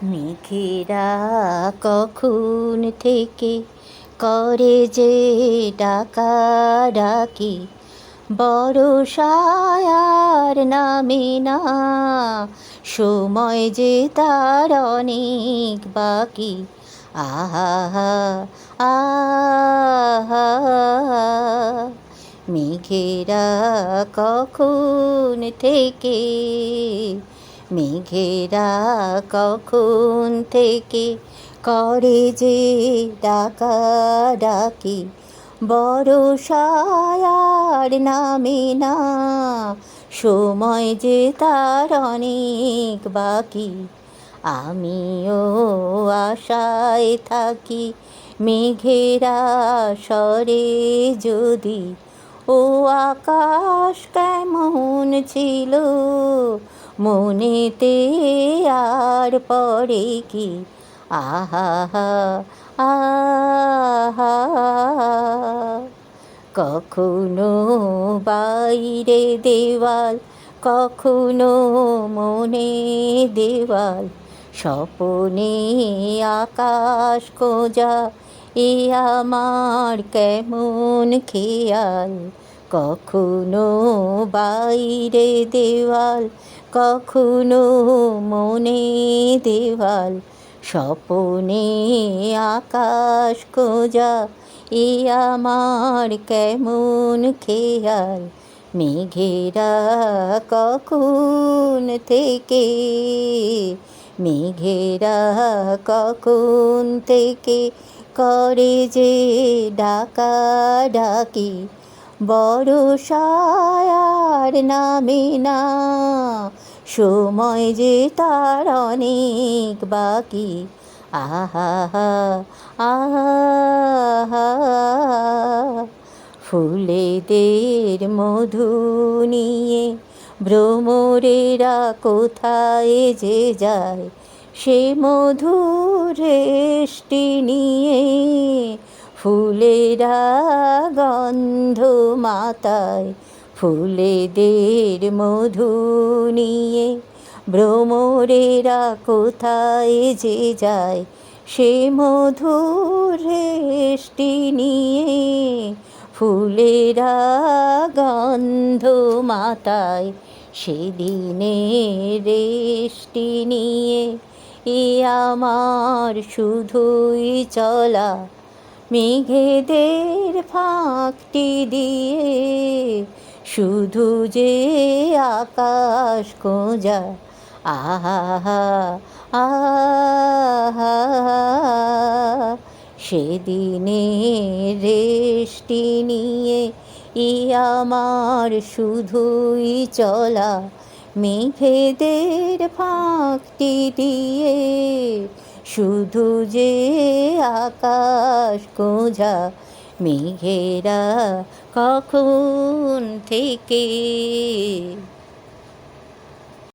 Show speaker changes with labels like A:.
A: মেঘেরা কখন থেকে করে যে ডাকাডাকি, বর্ষায় আর নামে না, সময় যে তার অনেক বাকি। আহা আহা, মেঘেরা কখন থেকে, মেঘেরা কখন থেকে করে যে ডাকাডাকি, বর্ষায় আর নামে না, সময় যে তার অনেক বাকি। আমিও আশায় থাকি মেঘেরা সরে যদি, ও আকাশ কেমন ছিল মনেতে আর পড়ে কি। আহা আহা, কখনো বাইরে দেওয়াল, কখনো মনে দেওয়াল, স্বপনে আকাশ খোঁজা এ আমার কেমন খেয়াল। কখনো বাইরে দেওয়াল, কখনো মনে দেওয়াল, স্বপনে আকাশ খোঁজা এ আমার কেমন খেয়াল। মেঘেরা কখন থেকে, মেঘেরা কখন থেকে করে যে ডাকাডাকি, বর্ষায় আর নামে না, সময় যে তার অনেক বাকি। আহা আহা, ফুলেদের মধু নিয়ে ভ্রমরেরা কোথায় যে যায়, সে মধুর রেশটি নিয়ে ফুলেরা গন্ধ মাতায়। ফুলেদের মধু নিয়ে ভ্রমরেরা কোথায় যে যায়, সে মধুর রেশটি নিয়ে ফুলেরা গন্ধ মাতায়। সেদিনের রেশটি নিয়ে এ আমার শুধুই চলা, মেঘেদের ফাঁকটি দিয়ে শুধু যে আকাশ খোঁজা। আহা আহা, সেদিনের রেশটি নিয়ে ই আমার শুধুই চলা, মেঘেদের ফাঁকটি দিয়ে শুধু যে আকাশ খোঁজা। মেঘেরা কখন থেকে।